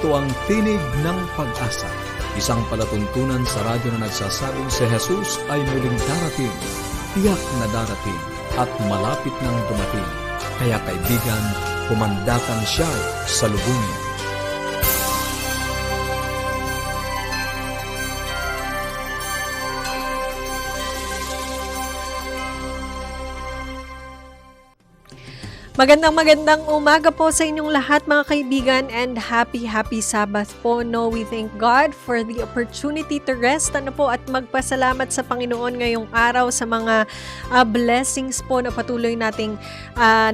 Ito ang Tinig ng Pag-asa, isang palatuntunan sa radyo na nagsasabing si Jesus ay muling darating, tiyak na darating at malapit nang dumating. Kaya kaibigan, kumandatan siya sa lubungin. Magandang umaga po sa inyong lahat mga kaibigan, and happy Sabbath po. No, we thank God for the opportunity to rest at magpasalamat sa Panginoon ngayong araw sa mga blessings po na patuloy nating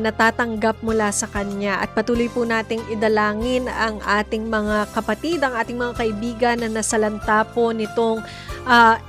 natatanggap mula sa Kanya, at patuloy po nating idalangin ang ating mga kapatid, ang ating mga kaibigan na nasalanta po nitong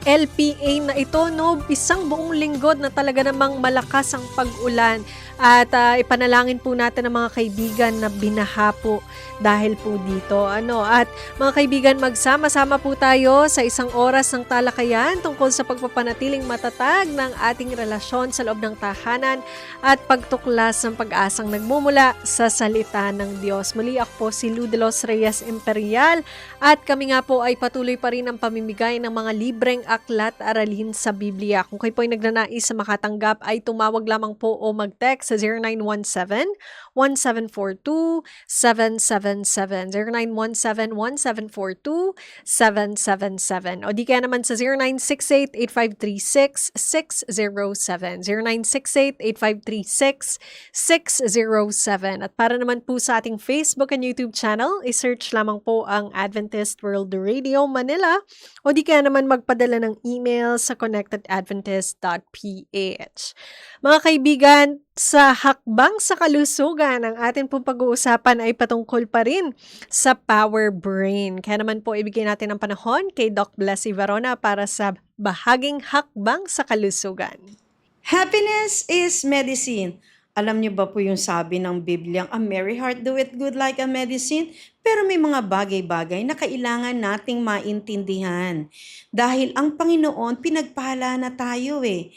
LPA na ito, no? Isang buong linggo na talaga namang malakas ang pag-ulan. At ipanalangin po natin ang mga kaibigan na binaha po dahil po dito. At mga kaibigan, magsama-sama po tayo sa isang oras ng talakayan tungkol sa pagpapanatiling matatag ng ating relasyon sa loob ng tahanan at pagtuklas ng pag-asang nagmumula sa salita ng Diyos. Muli ako po si Lou de los Reyes Imperial, at kami nga po ay patuloy pa rin ang pamimigay ng mga libreng aklat aralin sa Biblia. Kung kayo po ay nagnanais sa makatanggap, ay tumawag lamang po o mag-text sa 0917-1742-777, 0917-1742-777, o di kaya naman sa 0968-8536-607, 0968-8536-607. At para naman po sa ating Facebook and YouTube channel, i-search lamang po ang Adventist World Radio Manila, o di kaya naman magpadala ng email sa connectedadventist.ph. Mga kaibigan, sa hakbang sa kalusugan, ang atin pong pag-uusapan ay patungkol pa rin sa Power Brain. Kaya naman po ibigay natin ang panahon kay Doc Blessy Varona para sa bahaging hakbang sa kalusugan. Happiness is medicine. Alam niyo ba po yung sabi ng Biblia, a merry heart doeth good like a medicine? Pero may mga bagay-bagay na kailangan nating maintindihan. Dahil ang Panginoon, pinagpala na tayo eh.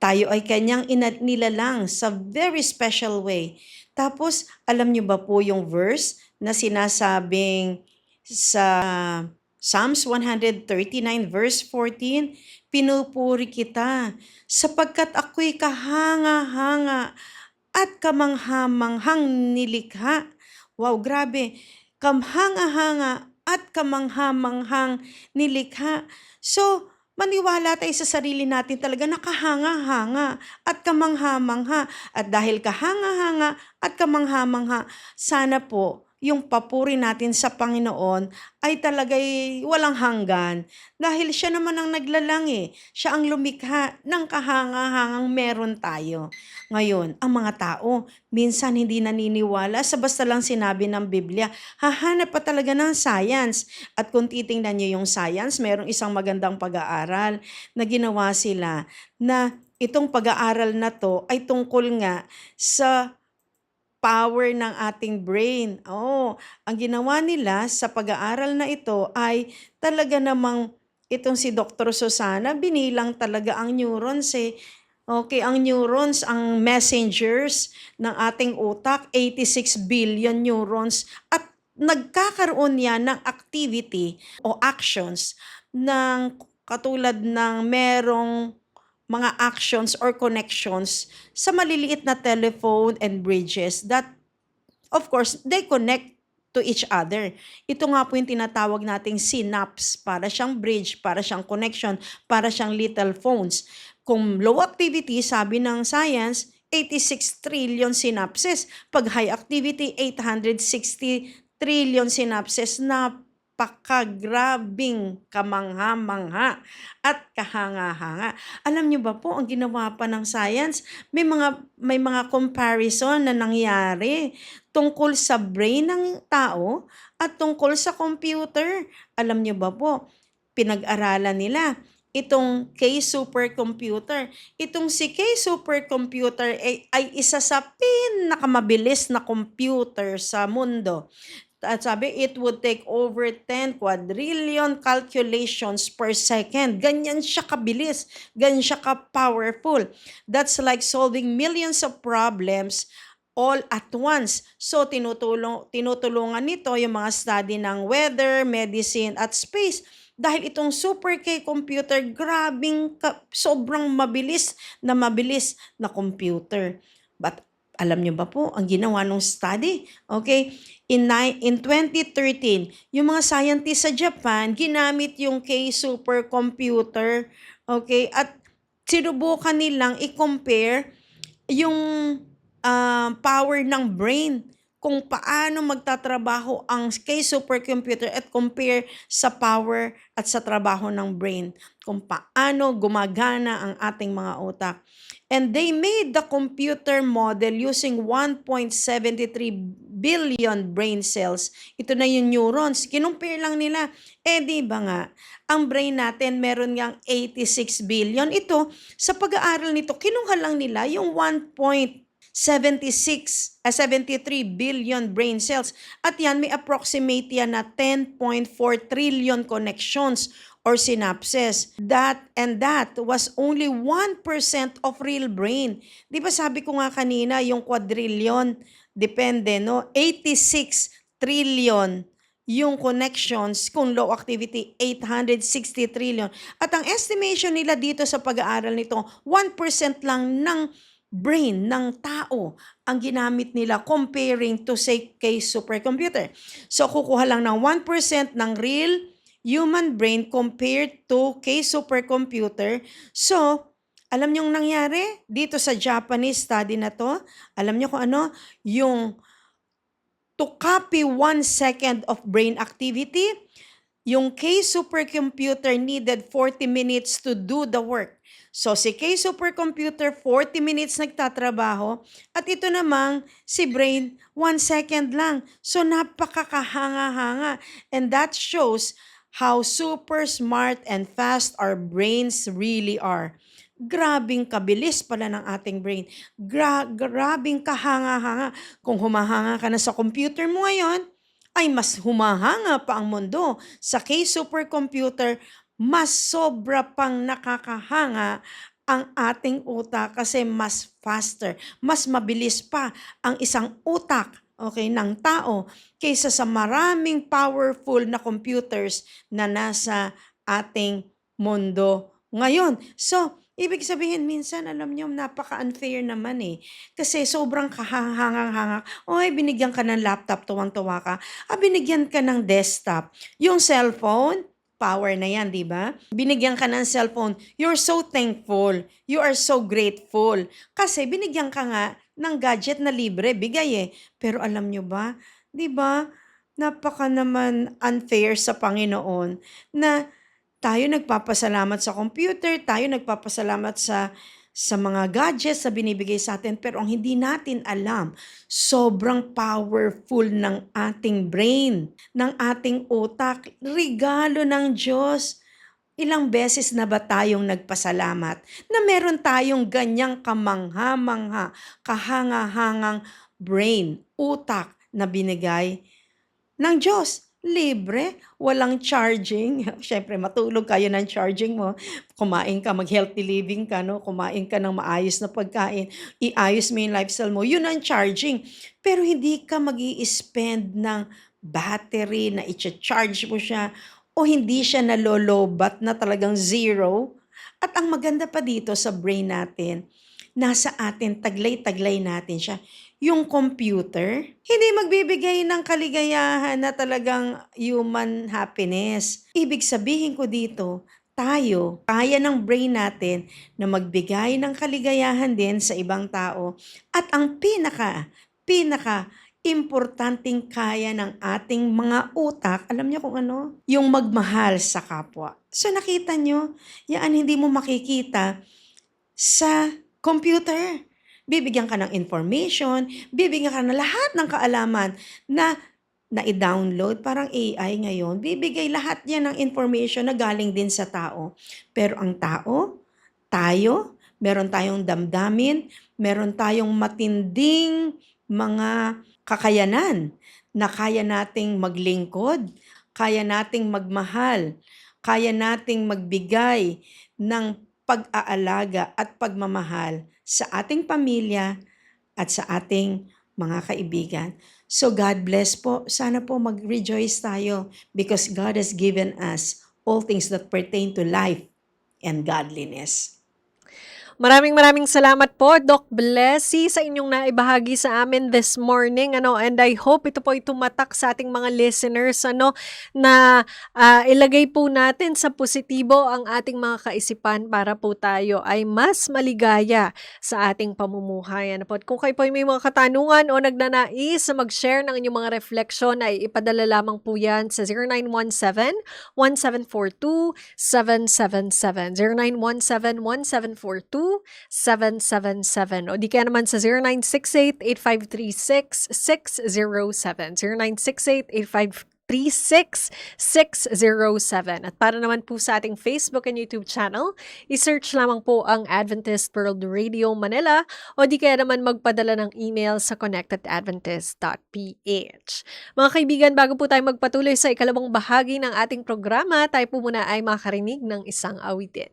Tayo ay kanyang nilalang sa very special way. Tapos, alam niyo ba po yung verse na sinasabing sa Psalms 139 verse 14, pinupuri kita sapagkat ako'y kahanga-hanga at kamanghamanghang nilikha. Wow, grabe. Kamhanga-hanga at kamanghamanghang nilikha. So, maniwala tayo sa sarili natin talaga na kahanga-hanga at kamangha-mangha. At dahil kahanga-hanga at kamangha-mangha, sana po yung papuri natin sa Panginoon ay talaga'y walang hanggan. Dahil siya naman ang naglalang eh. Siya ang lumikha ng kahanga-hangang meron tayo. Ngayon, ang mga tao, minsan hindi naniniwala sa basta lang sinabi ng Biblia. Hahanap pa talaga ng science. At kung titingnan niyo yung science, mayroong isang magandang pag-aaral na ginawa sila na itong pag-aaral na to ay tungkol nga sa power ng ating brain. Ang ginawa nila sa pag-aaral na ito ay talaga namang itong si Dr. Susana, binilang talaga ang neurons eh. Okay, ang neurons, ang messengers ng ating utak, 86 billion neurons, at nagkakaroon yan ng activity o actions ng katulad ng merong mga actions or connections sa maliliit na telephone and bridges that, of course, they connect to each other. Ito nga po yung tinatawag nating synapse, para siyang bridge, para siyang connection, para siyang little phones. Kung low activity, sabi ng science, 86 trillion synapses. Pag high activity, 860 trillion synapses. Napakagrabing kamangha-mangha at kahanga-hanga. Alam niyo ba po, ang ginawa pa ng science, may mga comparison na nangyari tungkol sa brain ng tao at tungkol sa computer. Alam niyo ba po, pinag-aralan nila itong K-supercomputer. Itong si K-supercomputer ay isa sa pinakamabilis na computer sa mundo. At sabi, it would take over 10 quadrillion calculations per second. Ganyan siya kabilis. Ganyan siya ka-powerful. That's like solving millions of problems all at once. So tinutulungan nito yung mga study ng weather, medicine at space. Dahil itong Super K computer, sobrang mabilis na computer. But alam niyo ba po, ang ginawa ng study, okay? In 2013, yung mga scientists sa Japan, ginamit yung K supercomputer, okay? At sinubukan nilang i-compare yung power ng brain, kung paano magtatrabaho ang K supercomputer at compare sa power at sa trabaho ng brain, kung paano gumagana ang ating mga utak. And they made the computer model using 1.73 billion brain cells. Ito na yung neurons. Kinumpare lang nila. Di ba nga, ang brain natin meron ngang 86 billion. Ito, sa pag-aaral nito, kinuha lang nila yung 73 billion brain cells. At yan, may approximate yan na 10.4 trillion connections or synapses. That was only 1% of real brain. Di ba sabi ko nga kanina, yung quadrillion, depende, no? 86 trillion yung connections, kung low activity, 860 trillion. At ang estimation nila dito sa pag-aaral nito, 1% lang ng brain ng tao ang ginamit nila comparing to say K supercomputer. So kukuha lang ng 1% ng real human brain compared to K supercomputer. So, alam niyo ang nangyari dito sa Japanese study na to? Alam niyo kung ano? Yung to copy 1 second of brain activity, yung K supercomputer needed 40 minutes to do the work. So, si K supercomputer, 40 minutes nagtatrabaho. At ito namang si brain, 1 second lang. So, napakakahanga-hanga. And that shows how super smart and fast our brains really are. Grabing kabilis pala ng ating brain. Grabing kahanga-hanga. Kung humahanga ka na sa computer mo ngayon, ay mas humahanga pa ang mundo. Sa K supercomputer, mas sobra pang nakakahanga ang ating utak kasi mas faster, mas mabilis pa ang isang utak, okay, ng tao kaysa sa maraming powerful na computers na nasa ating mundo ngayon. So, ibig sabihin, minsan, alam niyo, napaka-unfair naman eh. Kasi sobrang kahangang-hanga. Oy, binigyan ka ng laptop, tuwang-tuwa ka. Binigyan ka ng desktop. Yung cellphone, power na yan, di ba? Binigyan ka ng cellphone, you're so thankful. You are so grateful. Kasi binigyan ka nga ng gadget na libre, bigay eh. Pero alam nyo ba, di ba, napaka naman unfair sa Panginoon na tayo nagpapasalamat sa computer, tayo nagpapasalamat sa mga gadgets na binibigay sa atin, pero ang hindi natin alam, sobrang powerful ng ating brain, ng ating utak, regalo ng Diyos. Ilang beses na ba tayong nagpasalamat na meron tayong ganyang kamangha-mangha, kahanga-hangang brain, utak na binigay ng Diyos? Libre, walang charging. Siyempre, matulog kayo ng charging mo. Kumain ka, mag-healthy living ka, no? Kumain ka ng maayos na pagkain. Iayos mo yung lifestyle mo. Yun ang charging. Pero hindi ka mag-i-spend ng battery na i-charge mo siya o hindi siya nalolobat na talagang zero. At ang maganda pa dito sa brain natin, nasa atin, taglay-taglay natin siya. Yung computer, hindi magbibigay ng kaligayahan na talagang human happiness. Ibig sabihin ko dito, tayo, kaya ng brain natin na magbigay ng kaligayahan din sa ibang tao. At ang pinaka-importanting kaya ng ating mga utak, alam niyo kung ano? Yung magmahal sa kapwa. So nakita niyo, yan hindi mo makikita sa computer. Bibigyan ka ng information, bibigyan ka ng lahat ng kaalaman na i-download, parang AI ngayon, bibigay lahat yan ng information na galing din sa tao. Pero ang tao, tayo, meron tayong damdamin, meron tayong matinding mga kakayanan na kaya nating maglingkod, kaya nating magmahal, kaya nating magbigay ng pag-aalaga at pagmamahal sa ating pamilya at sa ating mga kaibigan. So God bless po. Sana po mag-rejoice tayo because God has given us all things that pertain to life and godliness. Maraming salamat po, Doc Blessy, sa inyong naibahagi sa amin this morning. And I hope ito po ay tumatak sa ating mga listeners na ilagay po natin sa positibo ang ating mga kaisipan para po tayo ay mas maligaya sa ating pamumuhay. At kung kayo po ay may mga katanungan o nagnanais na mag-share ng inyong mga refleksyon, ay ipadala lamang po yan sa 0917-1742-777. 0917-1742-777 o di kaya naman sa 0968-8536-607 0968-8536-607. At para naman po sa ating Facebook and YouTube channel, isearch lamang po ang Adventist World Radio Manila o di kaya naman magpadala ng email sa connectedadventist.ph. Mga kaibigan, bago po tayo magpatuloy sa ikalawang bahagi ng ating programa, tayo po muna ay makarinig ng isang awitin.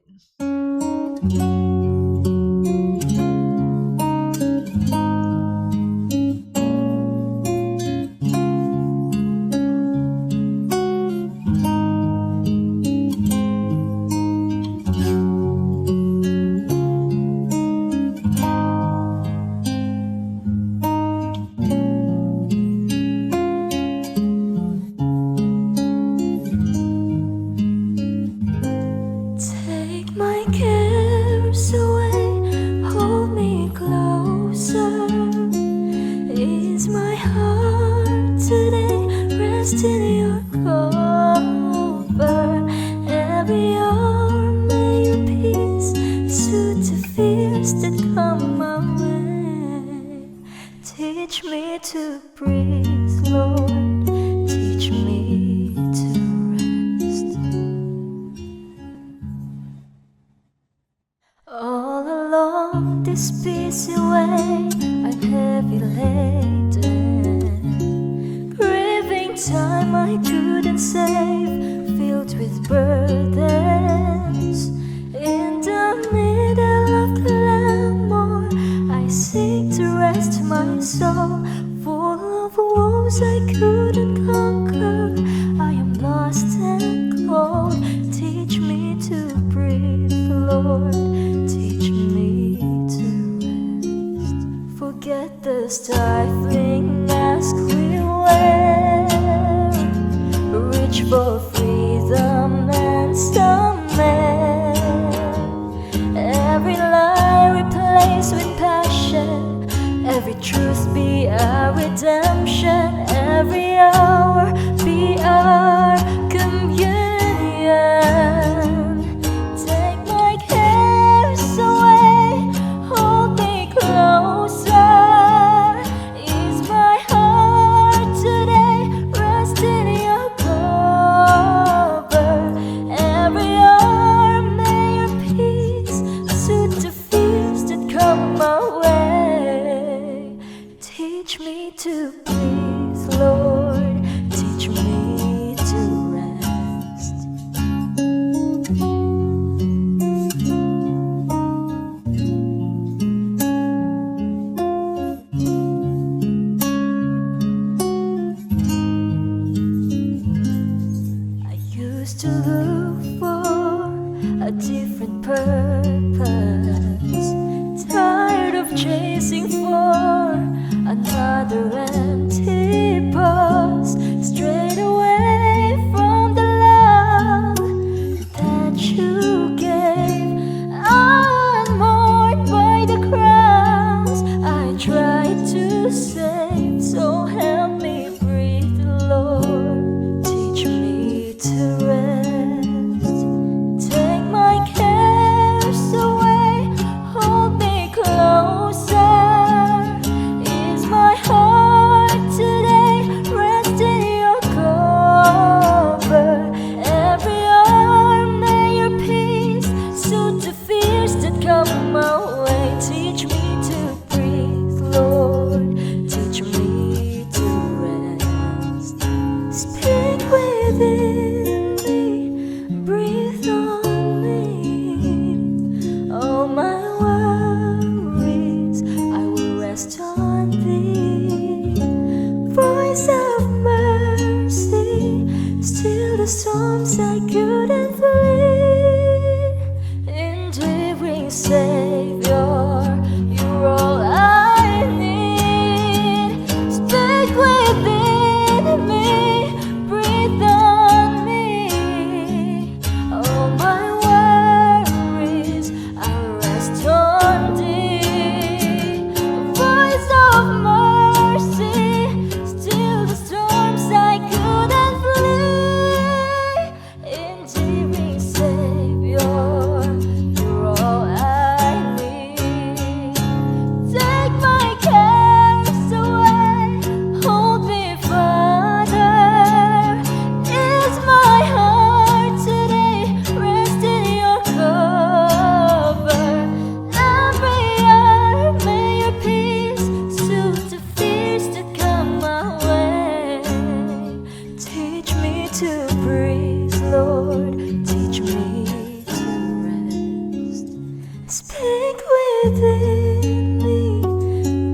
Take my cares away, hold me closer. Is my heart today resting in your cover? Every hour may your peace soothe the fears that come my way. Teach me to breathe, Lord. Teach me to rest. All along this busy way, I'm heavy laden, grieving time I couldn't save, filled with burdens. In the middle of glamour, I seek to rest my soul, full of woes I couldn't conquer. I am lost and cold. Teach me to breathe, Lord. Teach me to rest. Forget the stifling mask we wear. Reach for freedom and some air. Every lie replaced with passion. Every truth be our redemption. Every hour be our communion. Take my cares away, hold me closer. Is my heart today resting in your cover? Every hour may your peace soothe the fears that come my way. Teach me to breathe, Lord. Teach me to rest. I used to look for a different purpose, tired of chasing for another end Take within me,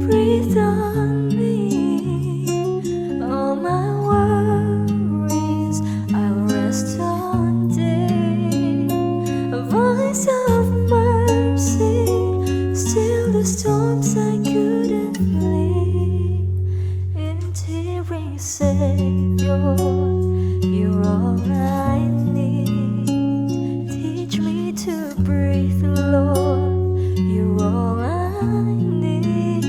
breathe on me. All my worries I'll rest on thee. A voice of mercy, still the storms I couldn't flee. Endearing Savior, you're all I need. Teach me to breathe, Lord, you're all I need.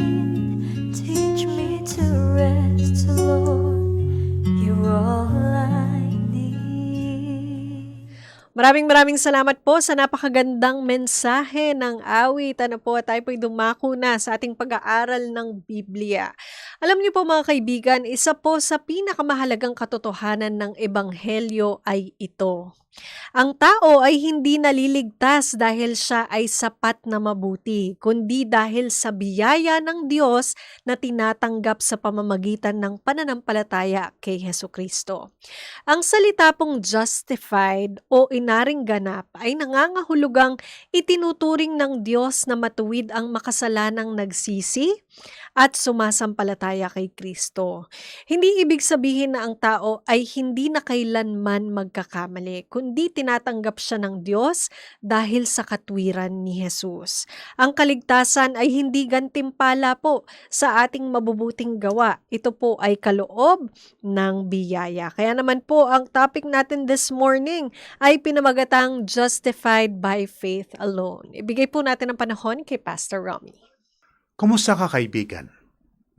Teach me to rest, Lord, you're all I need. Maraming salamat po sa napakagandang mensahe ng awit. Ano po, tayo po'y dumako na sa ating pag-aaral ng Biblia. Alam niyo po mga kaibigan, isa po sa pinakamahalagang katotohanan ng Ebanghelyo ay ito. Ang tao ay hindi naliligtas dahil siya ay sapat na mabuti, kundi dahil sa biyaya ng Diyos na tinatanggap sa pamamagitan ng pananampalataya kay Hesukristo. Ang salita pong justified o inaring ganap ay nangangahulugang itinuturing ng Diyos na matuwid ang makasalanang nagsisi at sumasampalataya kay Kristo. Hindi ibig sabihin na ang tao ay hindi na kailanman magkakamali, kundi tinatanggap siya ng Diyos dahil sa katwiran ni Jesus. Ang kaligtasan ay hindi gantimpala po sa ating mabubuting gawa. Ito po ay kaloob ng biyaya. Kaya naman po ang topic natin this morning ay pinamagatang Justified by Faith Alone. Ibigay po natin ang panahon kay Pastor Romy. Kumusta ka, kaibigan?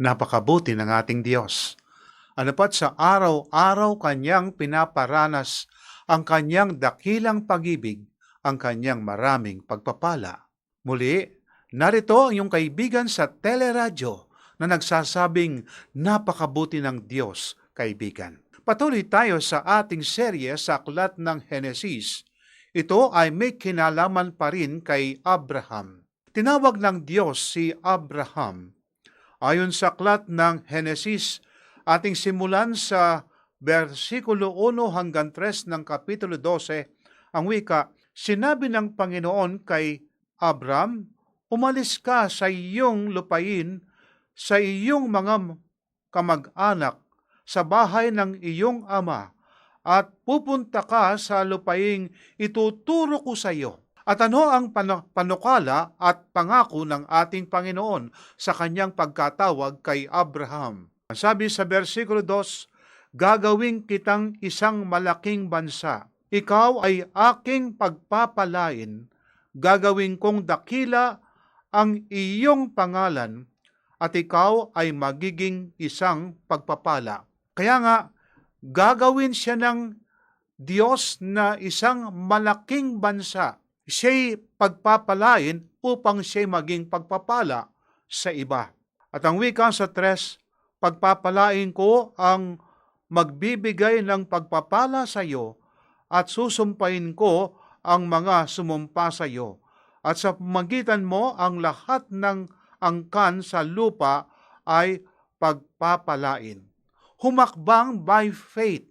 Napakabuti ng ating Diyos. Ano pat sa araw-araw kanyang pinaparanas ang kanyang dakilang pag-ibig, ang kanyang maraming pagpapala. Muli, narito ang iyong kaibigan sa teleradyo na nagsasabing napakabuti ng Diyos, kaibigan. Patuloy tayo sa ating serye sa Aklat ng Henesis. Ito ay may kinalaman pa rin kay Abraham. Tinawag ng Diyos si Abraham. Ayon sa Aklat ng Henesis, ating simulan sa versikulo 1 hanggang 3 ng kapitulo 12, ang wika, sinabi ng Panginoon kay Abram, umalis ka sa iyong lupain, sa iyong mga kamag-anak, sa bahay ng iyong ama, at pupunta ka sa lupaing ituturo ko sa iyo. At ano ang panukala at pangako ng ating Panginoon sa kanyang pagkatawag kay Abraham? Sabi sa versikulo 2, gagawin kitang isang malaking bansa. Ikaw ay aking pagpapalain. Gagawin kong dakila ang iyong pangalan at ikaw ay magiging isang pagpapala. Kaya nga, gagawin siya ng Diyos na isang malaking bansa. Siya'y pagpapalain upang siya'y maging pagpapala sa iba. At ang wika sa 3, pagpapalain ko ang magbibigay ng pagpapala sa iyo at susumpain ko ang mga sumumpa sa iyo. At sa pamagitan mo ang lahat ng angkan sa lupa ay pagpapalain. Humakbang by faith.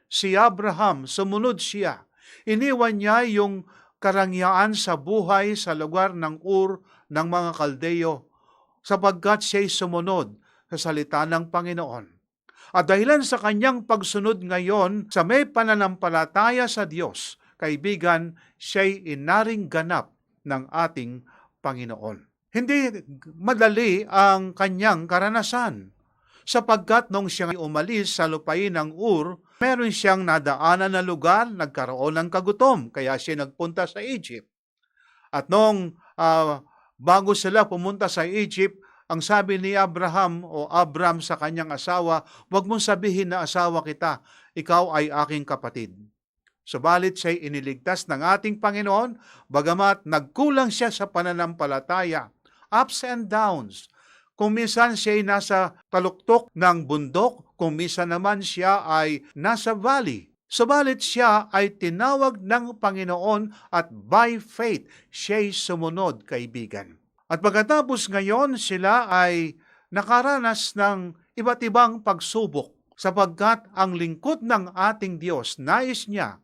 Si Abraham, sumunod siya. Iniwan niya yung karangyaan sa buhay sa lugar ng Ur ng mga Kaldeo sapagkat siya'y sumunod sa salita ng Panginoon. At dahilan sa kanyang pagsunod ngayon sa may pananampalataya sa Diyos, kaibigan, siya'y inaring ganap ng ating Panginoon. Hindi madali ang kanyang karanasan sapagkat nung siyang umalis sa lupain ng Ur, meron siyang nadaanan na lugar, nagkaroon ng kagutom, kaya siya nagpunta sa Egypt. At nung bago sila pumunta sa Egypt, ang sabi ni Abraham o Abram sa kanyang asawa, huwag mong sabihin na asawa kita, ikaw ay aking kapatid. Subalit siya'y iniligtas ng ating Panginoon, bagamat nagkulang siya sa pananampalataya, ups and downs. Kung minsan siya'y nasa taluktok ng bundok, kung minsan naman siya ay nasa valley. Subalit siya ay tinawag ng Panginoon at by faith, siya'y sumunod, kaibigan. At pagkatapos ngayon, sila ay nakaranas ng iba't ibang pagsubok sapagkat ang lingkod ng ating Diyos, nais niya,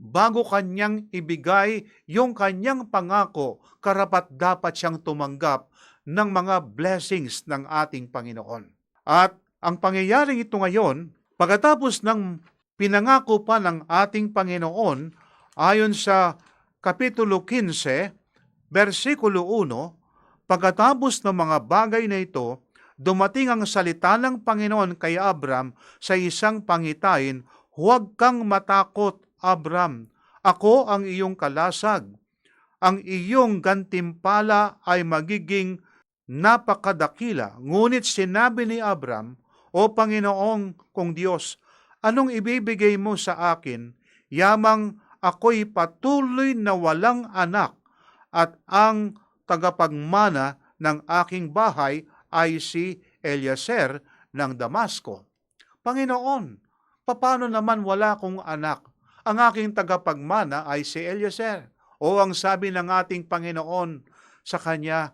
bago kanyang ibigay yung kanyang pangako, karapat-dapat siyang tumanggap ng mga blessings ng ating Panginoon. At ang pangyayaring ito ngayon, pagkatapos ng pinangako pa ng ating Panginoon, ayon sa Kapitulo 15, versikulo 1, pagkatapos ng mga bagay na ito, dumating ang salita ng Panginoon kay Abram sa isang pangitain, "Huwag kang matakot, Abram, ako ang iyong kalasag. Ang iyong gantimpala ay magiging napakadakila." Ngunit sinabi ni Abram, "O Panginoong kong Diyos, anong ibibigay mo sa akin? Yamang ako'y patuloy na walang anak at ang tagapagmana ng aking bahay ay si Eliezer ng Damasco." Panginoon, paano naman wala kong anak? Ang aking tagapagmana ay si Eliezer. O ang sabi ng ating Panginoon sa kanya,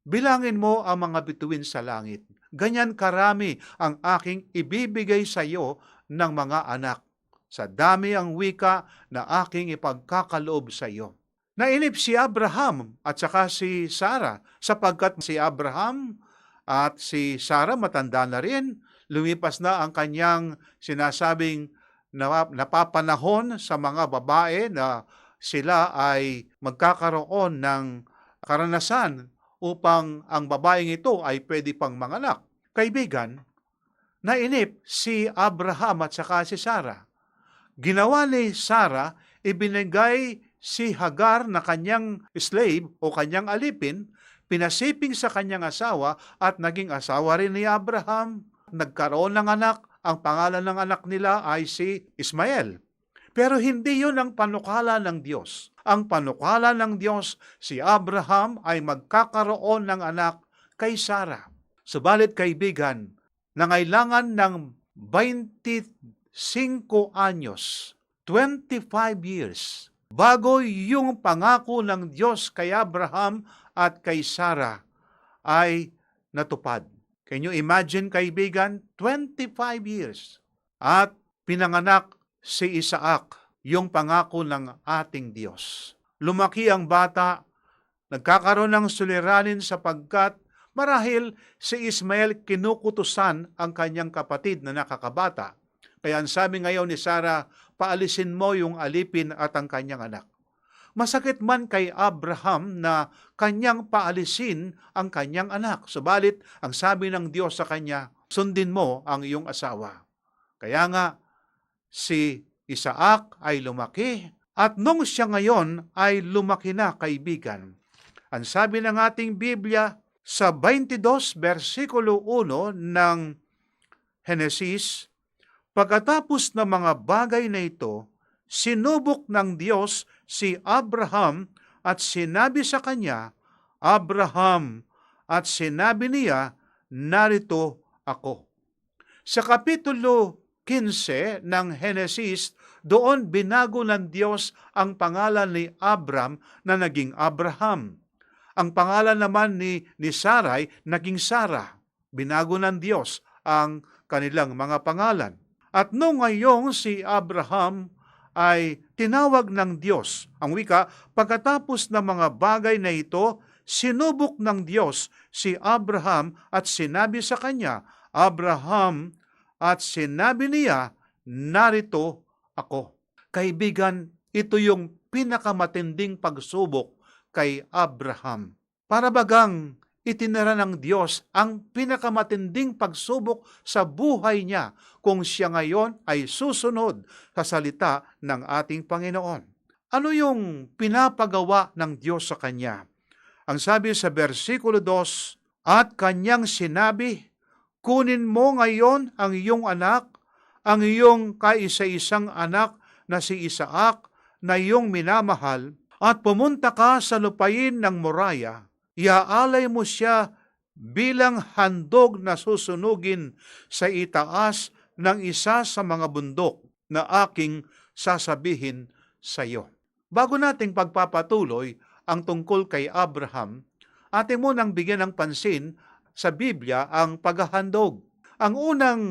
"Bilangin mo ang mga bituin sa langit. Ganyan karami ang aking ibibigay sa iyo ng mga anak. Sa dami ang wika na aking ipagkakaloob sa iyo." Nainip si Abraham at saka si Sarah, sapagkat si Abraham at si Sarah matanda na rin. Lumipas na ang kanyang sinasabing napapanahon sa mga babae na sila ay magkakaroon ng karanasan upang ang babaeng ito ay pwede pang manganak. Kaibigan, nainip si Abraham at saka si Sarah. Ginawa ni Sarah, ibinigay si Hagar na kanyang slave o kanyang alipin, pinasiping sa kanyang asawa at naging asawa rin ni Abraham. Nagkaroon ng anak, ang pangalan ng anak nila ay si Ismael. Pero hindi yun ang panukala ng Diyos. Ang panukala ng Diyos, si Abraham ay magkakaroon ng anak kay Sarah. Subalit kaibigan, nangailangan ng 25 anyos, 25 years, bago yung pangako ng Diyos kay Abraham at kay Sarah ay natupad. Can you imagine, kaibigan? 25 years. At pinanganak si Isaac, yung pangako ng ating Diyos. Lumaki ang bata, nagkakaroon ng suliranin sapagkat marahil si Ismael kinukutusan ang kanyang kapatid na nakakabata. Kaya ang sabi ngayon ni Sarah, paalisin mo yung alipin at ang kanyang anak. Masakit man kay Abraham na kanyang paalisin ang kanyang anak. Subalit, ang sabi ng Diyos sa kanya, sundin mo ang iyong asawa. Kaya nga, si Isaac ay lumaki at nung siya ngayon ay lumaki na, kaibigan. Ang sabi ng ating Biblia sa 22 versikulo 1 ng Henesis, pagkatapos ng mga bagay na ito, sinubok ng Diyos si Abraham at sinabi sa kanya, "Abraham," at sinabi niya, "Narito ako." Sa Kapitulo 15 ng Henesis, doon binago ng Diyos ang pangalan ni Abram na naging Abraham. Ang pangalan naman ni Sarai naging Sarah. Binago ng Diyos ang kanilang mga pangalan. At nung ngayong si Abraham ay tinawag ng Diyos, ang wika, pagkatapos ng mga bagay na ito, sinubok ng Diyos si Abraham at sinabi sa kanya, "Abraham," at sinabi niya, "Narito ako." Kaibigan, ito yung pinakamatinding pagsubok kay Abraham. Para bagang itinara ng Diyos ang pinakamatinding pagsubok sa buhay niya kung siya ngayon ay susunod sa salita ng ating Panginoon. Ano yung pinapagawa ng Diyos sa kanya? Ang sabi sa versikulo 2, "At kanyang sinabi, kunin mo ngayon ang iyong anak, ang iyong kaisa-isang anak na si Isaac na iyong minamahal, at pumunta ka sa lupain ng Moriah. Iaalay mo siya bilang handog na susunugin sa itaas ng isa sa mga bundok na aking sasabihin sa iyo." Bago nating pagpapatuloy ang tungkol kay Abraham, ating munang bigyan ng pansin sa Biblia ang paghahandog. Ang unang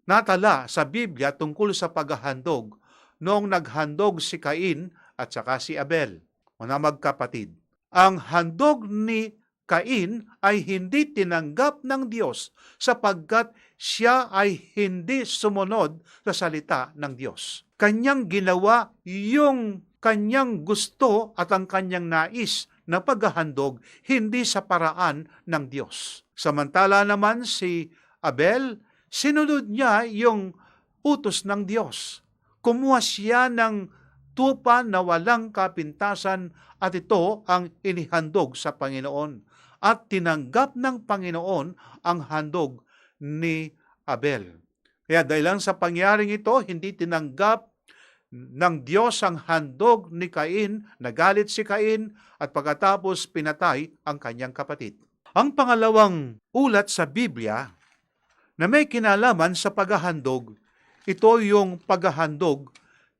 natala sa Biblia tungkol sa paghahandog noong naghandog si Cain at saka si Abel, mga magkapatid. Ang handog ni Cain ay hindi tinanggap ng Diyos sapagkat siya ay hindi sumunod sa salita ng Diyos. Kanyang ginawa yung kanyang gusto at ang kanyang nais na paghahandog, hindi sa paraan ng Diyos. Samantala naman si Abel, sinunod niya yung utos ng Diyos. Kumuha siya ng tupa na walang kapintasan at ito ang inihandog sa Panginoon. At tinanggap ng Panginoon ang handog ni Abel. Kaya dahil lang sa pangyaring ito, hindi tinanggap ng Diyos ang handog ni Cain, nagalit si Cain at pagkatapos pinatay ang kanyang kapatid. Ang pangalawang ulat sa Biblia na may kinalaman sa paghahandog, ito yung paghahandog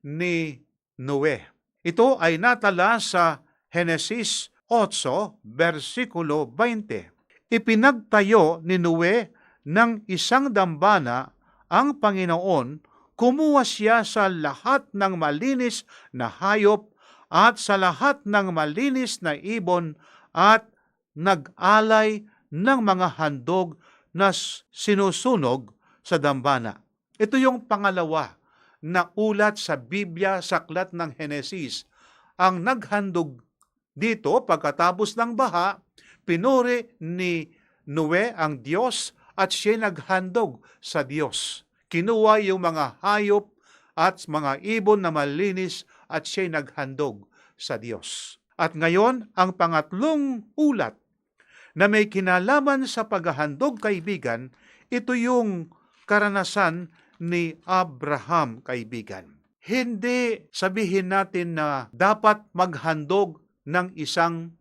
ni Noe. Ito ay natala sa Genesis 8, versikulo 20. Ipinagtayo ni Noe ng isang dambana ang Panginoon, kumuha siya sa lahat ng malinis na hayop at sa lahat ng malinis na ibon at nag-alay ng mga handog na sinusunog sa dambana. Ito yung pangalawa na ulat sa Biblia sa aklat ng Genesis. Ang naghandog dito pagkatapos ng baha, pinuri ni Noe ang Diyos at siya naghandog sa Diyos. Kinuha yung mga hayop at mga ibon na malinis at siya naghandog sa Diyos. At ngayon, ang pangatlong ulat na may kinalaman sa paghahandog, kaibigan, ito yung karanasan ni Abraham, kaibigan. Hindi sabihin natin na dapat maghandog ng isang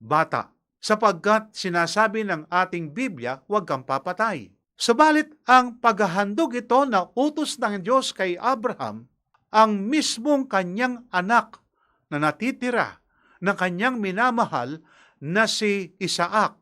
bata, sapagkat sinasabi ng ating Biblia, huwag kang papatay. Subalit ang paghahandog ito na utos ng Diyos kay Abraham, ang mismong kanyang anak na natitira na kanyang minamahal na si Isaac,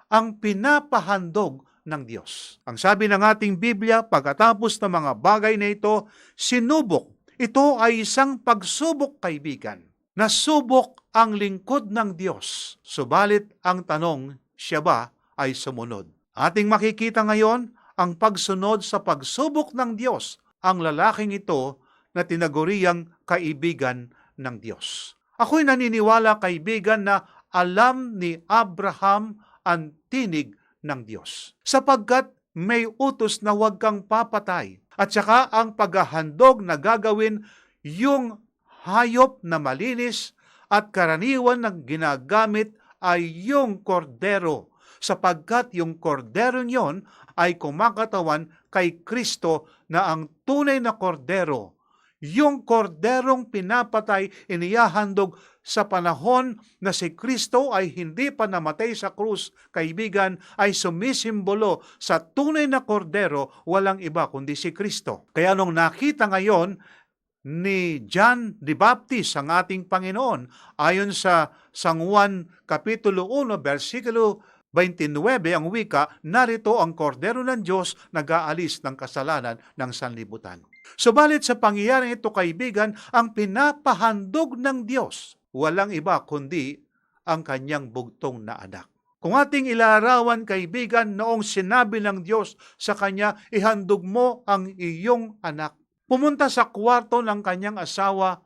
ang pinapahandog ng Diyos. Ang sabi ng ating Biblia, pagkatapos ng mga bagay na ito, sinubok. Ito ay isang pagsubok, kaibigan. Nasubok ang lingkod ng Diyos. Subalit ang tanong, siya ba ay sumunod? Ating makikita ngayon ang pagsunod sa pagsubok ng Diyos, ang lalaking ito na tinaguriang kaibigan ng Diyos. Ako'y naniniwala, kaibigan, na alam ni Abraham ang tinig ng Diyos, sapagkat may utos na huwag kang papatay. At saka ang paghahandog na gagawin yung hayop na malinis at karaniwan na ginagamit ay yung kordero, sapagkat yung kordero yon ay kumakatawan kay Kristo na ang tunay na kordero. Yung korderong pinapatay, inihahandog sa panahon na si Kristo ay hindi pa namatay sa krus, kaibigan, ay sumisimbolo sa tunay na kordero, walang iba kundi si Kristo. Kaya nung nakita ngayon ni John the Baptist ang ating Panginoon, ayon sa San Juan Kapitulo 1, versikulo 29, ang wika, narito ang kordero ng Diyos nag-aalis ng kasalanan ng sanlibutan. Subalit sa pangyayaring ito, kaibigan, ang pinapahandog ng Diyos, walang iba kundi ang kanyang bugtong na anak. Kung ating ilarawan, kaibigan, noong sinabi ng Diyos sa kanya, ihandog mo ang iyong anak. Pumunta sa kwarto ng kanyang asawa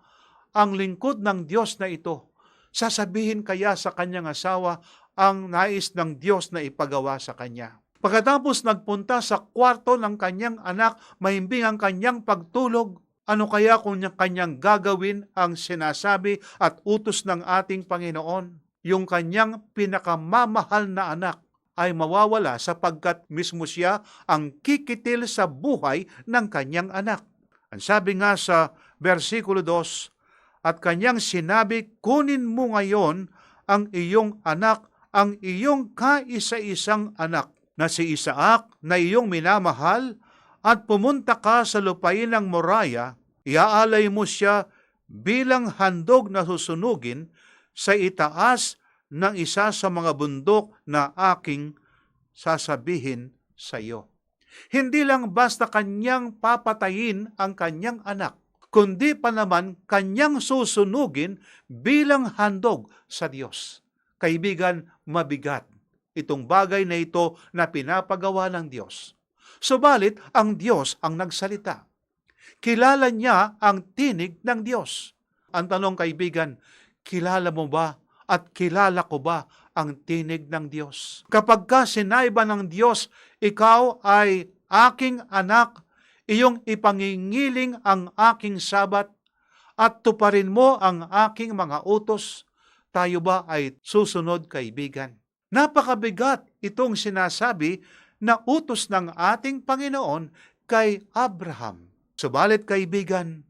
ang lingkod ng Diyos na ito. Sasabihin kaya sa kanyang asawa ang nais ng Diyos na ipagawa sa kanya. Pagkatapos nagpunta sa kwarto ng kanyang anak, mahimbing ang kanyang pagtulog. Ano kaya kung kanyang gagawin ang sinasabi at utos ng ating Panginoon? Yung kanyang pinakamamahal na anak ay mawawala sapagkat mismo siya ang kikitil sa buhay ng kanyang anak. Ang sabi nga sa versikulo 2, at kanyang sinabi, kunin mo ngayon ang iyong anak, ang iyong kaisa-isang anak, na si Isaac na iyong minamahal, at pumunta ka sa lupain ng Moriah, iaalay mo siya bilang handog na susunugin sa itaas ng isa sa mga bundok na aking sasabihin sa iyo. Hindi lang basta kanyang papatayin ang kanyang anak, kundi pa naman kanyang susunugin bilang handog sa Diyos. Kaibigan, mabigat itong bagay na ito na pinapagawa ng Diyos. Subalit, ang Diyos ang nagsalita. Kilala niya ang tinig ng Diyos. Ang tanong, kaibigan, kilala mo ba at kilala ko ba ang tinig ng Diyos? Kapag ka sinaiba ng Diyos, ikaw ay aking anak, iyong ipangingiling ang aking sabat, at tuparin mo ang aking mga utos, tayo ba ay susunod, kaibigan? Napakabigat itong sinasabi na utos ng ating Panginoon kay Abraham. Subalit, kaibigan,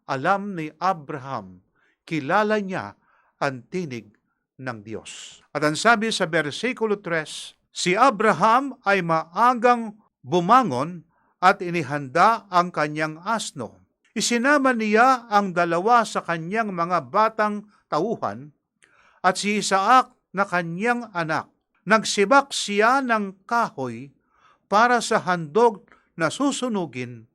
alam ni Abraham, kilala niya ang tinig ng Diyos. At ang sabi sa versikulo 3, si Abraham ay maagang bumangon at inihanda ang kanyang asno. Isinama niya ang dalawa sa kanyang mga batang tauhan at si Isaac na kanyang anak. Nagsibak siya ng kahoy para sa handog na susunugin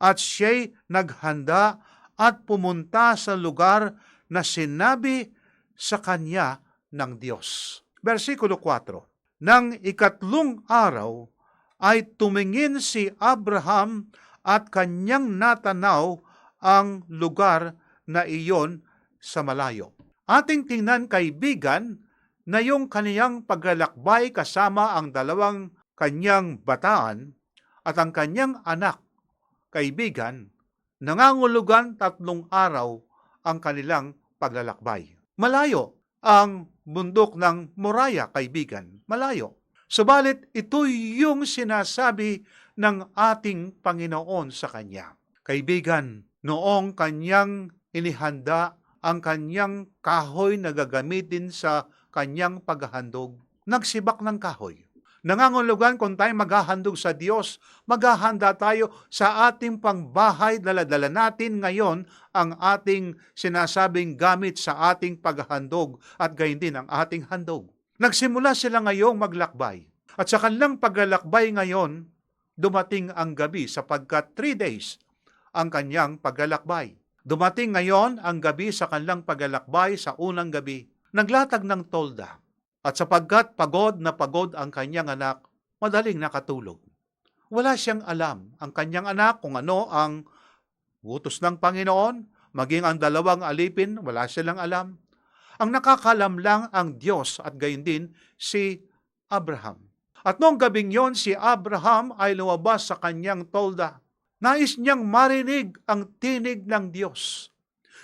at siya'y naghanda at pumunta sa lugar na sinabi sa kanya ng Diyos. Versikulo 4, nang ikatlong araw ay tumingin si Abraham at kanyang natanaw ang lugar na iyon sa malayo. Ating tingnan, kaibigan, na yung kaniyang paglalakbay kasama ang dalawang kanyang bataan at ang kanyang anak, kaibigan, nangangulugan 3 araw ang kanilang paglalakbay. Malayo ang bundok ng Moriah, kaibigan. Malayo. Subalit, ito yung sinasabi ng ating Panginoon sa kanya. Kaibigan, noong kanyang inihanda ang kanyang kahoy na gagamitin sa kanyang paghahandog, nagsibak ng kahoy. Nangangulugan kung tayo maghahandog sa Diyos, maghahanda tayo sa ating pangbahay, dala-dala natin ngayon ang ating sinasabing gamit sa ating paghahandog at gayon din ang ating handog. Nagsimula sila ngayong maglakbay. At sa kanilang paglalakbay ngayon, dumating ang gabi sapagkat 3 days ang kanyang paglalakbay. Dumating ngayon ang gabi sa kanilang paglalakbay sa unang gabi. Naglatag ng tolda. At sapagkat pagod na pagod ang kanyang anak, madaling nakatulog. Wala siyang alam ang kanyang anak kung ano ang utos ng Panginoon, maging ang dalawang alipin, wala silang alam. Ang nakakalam lang ang Diyos at gayon din si Abraham. At noong gabing yon, si Abraham ay lumabas sa kanyang tolda. Nais niyang marinig ang tinig ng Diyos.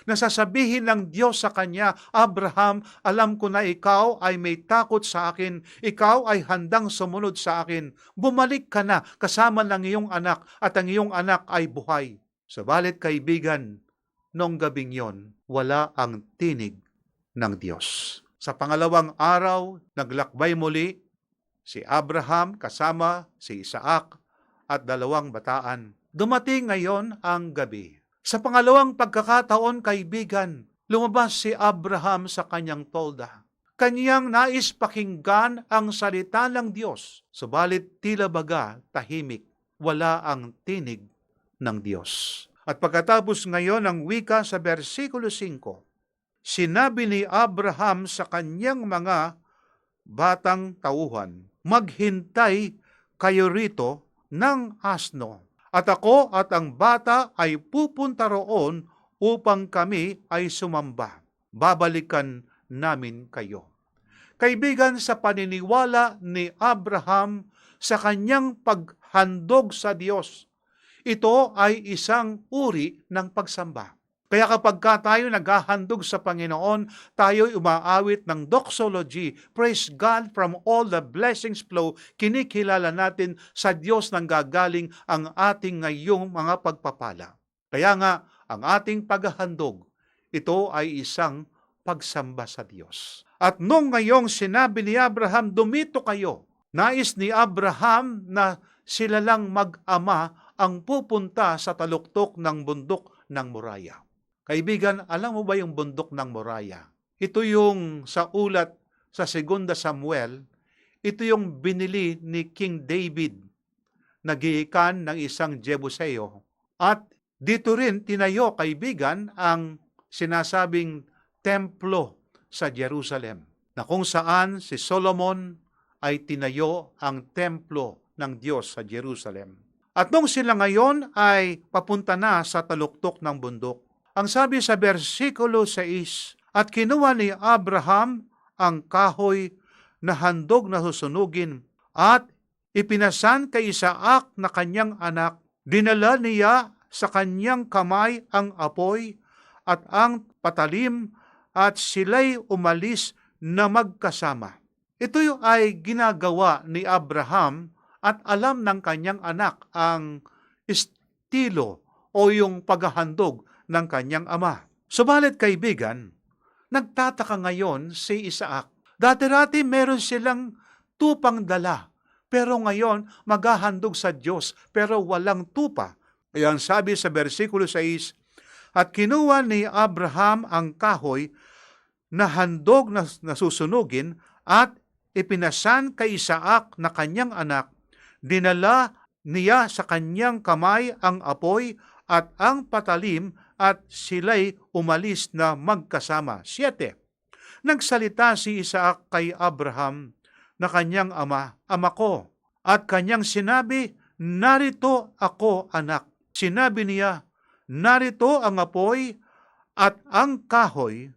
Nasasabihin ng Diyos sa kanya, Abraham, alam ko na ikaw ay may takot sa akin. Ikaw ay handang sumunod sa akin. Bumalik ka na kasama ng iyong anak at ang iyong anak ay buhay. Subalit, kaibigan, noong gabing yon, wala ang tinig ng Diyos. Sa pangalawang araw, naglakbay muli si Abraham kasama si Isaac at dalawang bataan. Dumating ngayon ang gabi. Sa pangalawang pagkakataon, kaibigan, lumabas si Abraham sa kanyang tolda. Kanyang nais pakinggan ang salita ng Diyos. Subalit tila baga tahimik, wala ang tinig ng Diyos. At pagkatapos ngayon ng wika sa versikulo 5, sinabi ni Abraham sa kanyang mga batang tauhan, maghintay kayo rito ng asno. At ako at ang bata ay pupunta roon upang kami ay sumamba. Babalikan namin kayo. Kaibigan, sa paniniwala ni Abraham sa kanyang paghandog sa Diyos, ito ay isang uri ng pagsamba. Kaya kapag tayo naghahandog sa Panginoon, tayo'y umaawit ng doxology, praise God from all the blessings flow, kinikilala natin sa Diyos nang gagaling ang ating ngayong mga pagpapala. Kaya nga, ang ating paghahandog, ito ay isang pagsamba sa Diyos. At nung ngayong sinabi ni Abraham, dumito kayo, nais ni Abraham na sila lang mag-ama ang pupunta sa taluktok ng bundok ng Moriah. Kaibigan, alam mo ba yung bundok ng Moriah? Ito yung sa ulat sa 2 Samuel, ito yung binili ni King David, nagiikan ng isang Jebuseo, at Dito rin tinayo, kaibigan, ang sinasabing templo sa Jerusalem, na kung saan si Solomon ay tinayo ang templo ng Diyos sa Jerusalem. At nung sila ngayon ay papunta na sa taluktok ng bundok, ang sabi sa versikulo 6, at kinuha ni Abraham ang kahoy na handog na susunugin at ipinasan kay Isaac na kanyang anak. Dinala niya sa kanyang kamay ang apoy at ang patalim at sila'y umalis na magkasama. Ito ay ginagawa ni Abraham at alam ng kanyang anak ang estilo o yung paghahandog ng kanyang ama. Subalit kaibigan, nagtataka ngayon si Isaac. Dati-dati meron silang tupang dala, pero ngayon maghahandog sa Diyos pero walang tupa. Kaya ang sabi sa versikulo 6, at kinuha ni Abraham ang kahoy na handog na susunugin at ipinasan kay Isaac na kanyang anak. Dinala niya sa kanyang kamay ang apoy at ang patalim at sila'y umalis na magkasama. 7. Nagsalita si Isaac kay Abraham na kanyang ama, ama ko, at kanyang sinabi, narito ako anak. Sinabi niya, narito ang apoy at ang kahoy,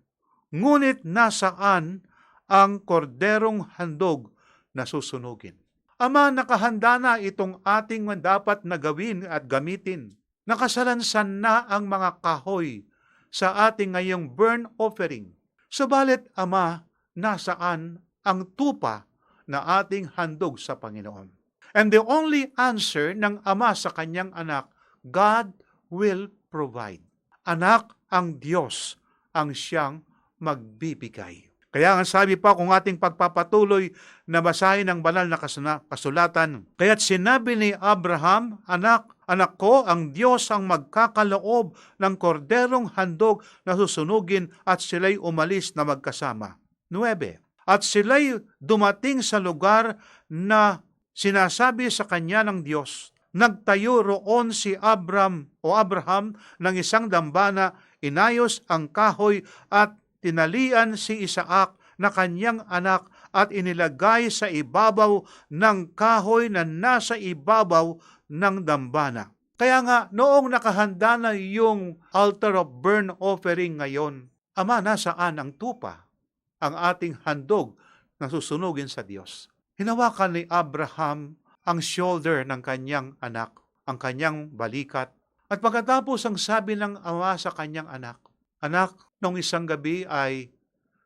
ngunit nasaan ang korderong handog na susunugin? Ama, nakahanda na itong ating dapat na gawin at gamitin. Nakasalansan na ang mga kahoy sa ating ngayong burn offering. Subalit, Ama, nasaan ang tupa na ating handog sa Panginoon? And the only answer ng Ama sa kanyang anak, God will provide. Anak, ang Diyos ang siyang magbibigay. Kaya ang sabi pa kung ating pagpapatuloy na basahin ang banal na kasulatan, kaya't sinabi ni Abraham, anak ko, ang Diyos ang magkakaloob ng korderong handog na susunugin at sila'y umalis na magkasama. 9. At sila'y dumating sa lugar na sinasabi sa kanya ng Diyos. Nagtayo roon si Abraham ng isang dambana, inayos ang kahoy at tinalian si Isaac na kanyang anak at inilagay sa ibabaw ng kahoy na nasa ibabaw ng dambana. Kaya nga, noong nakahanda na yung altar of burnt offering ngayon, Ama, nasaan ang tupa, ang ating handog na susunugin sa Diyos? Hinawakan ni Abraham ang shoulder ng kanyang anak, ang kanyang balikat. At pagkatapos ang sabi ng ama sa kanyang anak, anak, nung isang gabi ay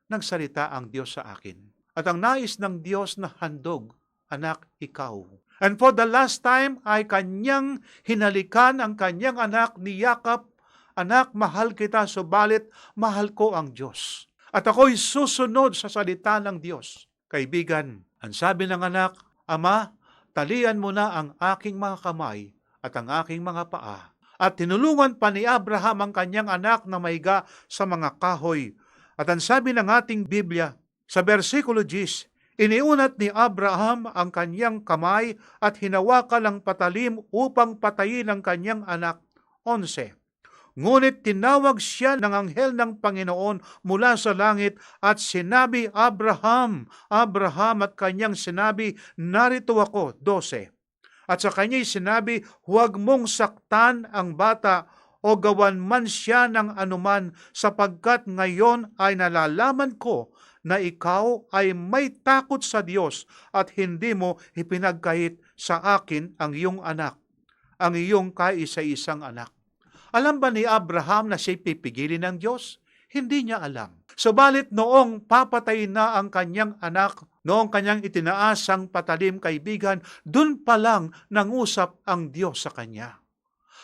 nagsalita ang Diyos sa akin. At ang nais ng Diyos na handog, anak, ikaw. And for the last time ay kanyang hinalikan ang kanyang anak, niyakap, anak, mahal kita, subalit mahal ko ang Diyos. At ako'y susunod sa salita ng Diyos. Kaibigan, ang sabi ng anak, Ama, talian mo na ang aking mga kamay at ang aking mga paa. At tinulungan pa ni Abraham ang kanyang anak na maiga sa mga kahoy. At ang sabi ng ating Biblia, sa versikulo 10, iniunat ni Abraham ang kanyang kamay at hinawakan ang patalim upang patayin ang kanyang anak. 11. Ngunit tinawag siya ng anghel ng Panginoon mula sa langit at sinabi, Abraham, Abraham, at kanyang sinabi, narito ako. 12. At sa kanya'y sinabi, huwag mong saktan ang bata o gawan man siya ng anuman sapagkat ngayon ay nalalaman ko na ikaw ay may takot sa Diyos at hindi mo ipinagkahit sa akin ang iyong anak, ang iyong kaisa-isang anak. Alam ba ni Abraham na siya'y pipigilin ng Diyos? Hindi niya alam. Subalit noong papatayin na ang kanyang anak, noong kanyang itinaas ang patalim, kaibigan, dun pa lang nangusap ang Diyos sa kanya.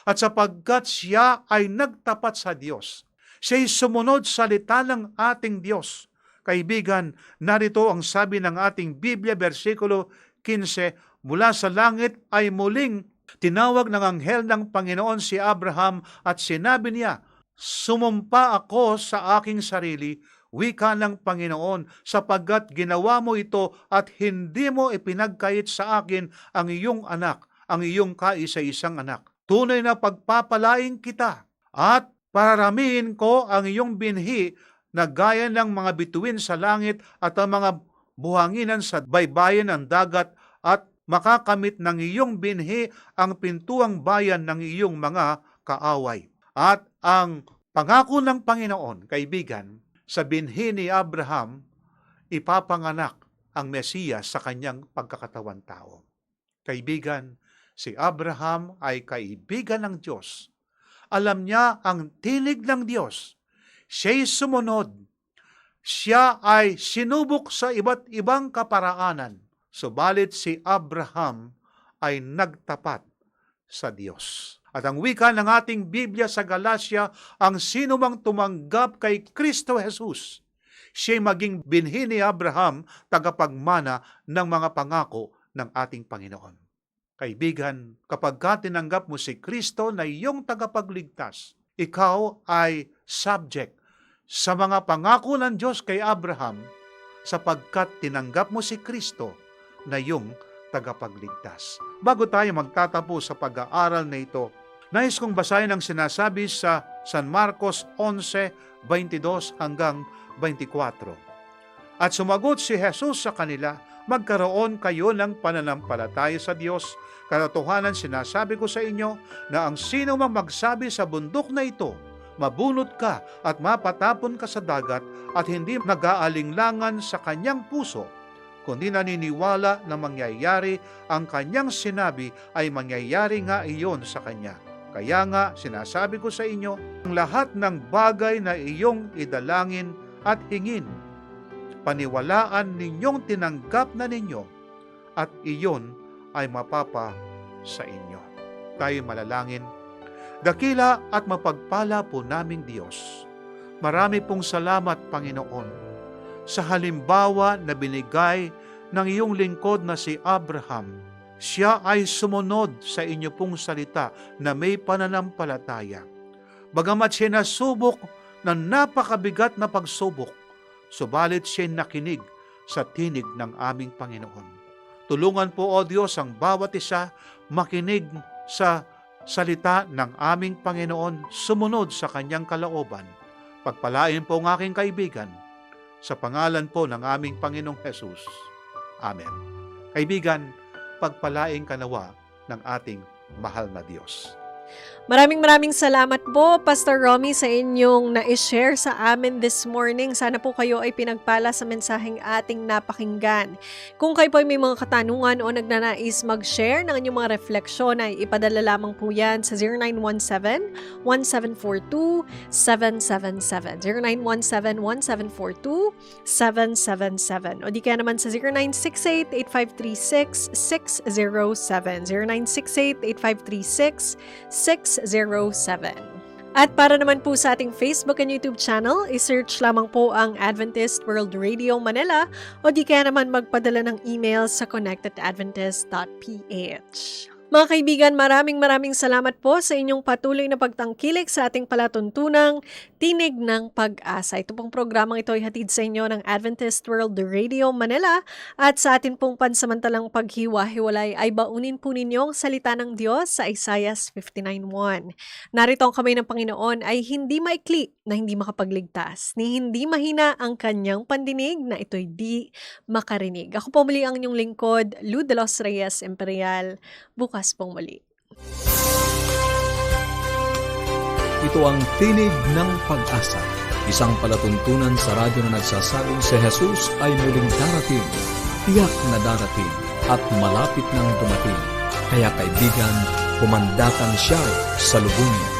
At sapagkat siya ay nagtapat sa Diyos, siya'y sumunod sa salita ng ating Diyos. Kaibigan, narito ang sabi ng ating Biblia, versikulo 15, mula sa langit ay muling tinawag ng anghel ng Panginoon si Abraham at sinabi niya, sumumpa ako sa aking sarili, wika ng Panginoon, sapagkat ginawa mo ito at hindi mo ipinagkait sa akin ang iyong anak, ang iyong kaisa-isang anak. tunay na pagpapalain kita at pararamihin ko ang iyong binhi na gaya ng mga bituin sa langit at ang mga buhanginan sa baybayin ng dagat at makakamit ng iyong binhi ang pintuang bayan ng iyong mga kaaway. At ang pangako ng Panginoon, kaibigan, sa binhi ni Abraham, ipapanganak ang Mesiyas sa kanyang pagkakatawan tao. Kaibigan, si Abraham ay kaibigan ng Diyos. Alam niya ang tinig ng Diyos. Siya'y sumunod. Siya ay sinubok sa iba't ibang kaparaanan. Subalit si Abraham ay nagtapat sa Diyos. At ang wika ng ating Biblia sa Galacia, ang sino mang tumanggap kay Kristo Jesus, siya'y maging binhi ni Abraham, tagapagmana ng mga pangako ng ating Panginoon. Kaibigan, kapag ka tinanggap mo si Kristo na iyong tagapagligtas, ikaw ay subject sa mga pangako ng Diyos kay Abraham sapagkat tinanggap mo si Kristo na iyong tagapagligtas. Bago tayo magtatapos sa pag-aaral na ito, nais kong basahin ang sinasabi sa San Marcos 11:22 hanggang 24. At sumagot si Jesus sa kanila, magkaroon kayo ng pananampalataya sa Diyos. Katotohanan sinasabi ko sa inyo na ang sino mang magsabi sa bundok na ito, mabunot ka at mapatapon ka sa dagat at hindi nag-aalinlangan sa kanyang puso, kundi naniniwala na mangyayari ang kanyang sinabi ay mangyayari nga iyon sa kanya. Kaya nga sinasabi ko sa inyo, ang lahat ng bagay na iyong idalangin at hingin, paniwalaan ninyong tinanggap na ninyo at iyon ay mapapa sa inyo. Tayo malalangin. Dakila at mapagpala po naming Diyos. Marami pong salamat, Panginoon, sa halimbawa na binigay ng iyong lingkod na si Abraham. Siya ay sumunod sa inyo pong salita na may pananampalataya. Bagamat siya nasubok na napakabigat na pagsubok, subalit siya nakinig sa tinig ng aming Panginoon. Tulungan po, O Diyos, ang bawat isa makinig sa salita ng aming Panginoon, sumunod sa kanyang kalooban. Pagpalain po ang aking kaibigan sa pangalan po ng aming Panginoong Jesus. Amen. Kaibigan, pagpalain ka nawa ng ating mahal na Diyos. Maraming salamat po, Pastor Romy, sa inyong na-share sa amin this morning. Sana po kayo ay pinagpala sa mensaheng ating napakinggan. Kung kayo po ay may mga katanungan o nagnanais mag-share ng inyong mga refleksyon, ay ipadala lamang po yan sa 0917-1742-777. 0917-1742-777. O di kaya naman sa 0968-8536-607. 0968-8536-607. At para naman po sa ating Facebook and YouTube channel, i-search lamang po ang Adventist World Radio Manila o di kaya naman magpadala ng email sa connectedadventist.ph. Mga kaibigan, maraming salamat po sa inyong patuloy na pagtangkilik sa ating palatuntunang Tinig ng Pag-asa. Ito pong programang ito ay hatid sa inyo ng Adventist World Radio Manila at sa atin pong pansamantalang paghiwa-hiwalay ay baunin po ninyo ang salita ng Diyos sa Isaiah 59:1. Narito ang kamay ng Panginoon ay hindi maikli na hindi makapagligtas, ni hindi mahina ang kanyang pandinig na ito'y di makarinig. Ako po muli ang inyong lingkod, Lou de los Reyes Imperial. Bukas pong muli. Ito ang Tinig ng Pag-asa, isang palatuntunan sa radyo na nagsasabing si Jesus ay muling darating, tiyak na darating at malapit nang dumating. Kaya kaibigan, kumandatan siya sa lubungin.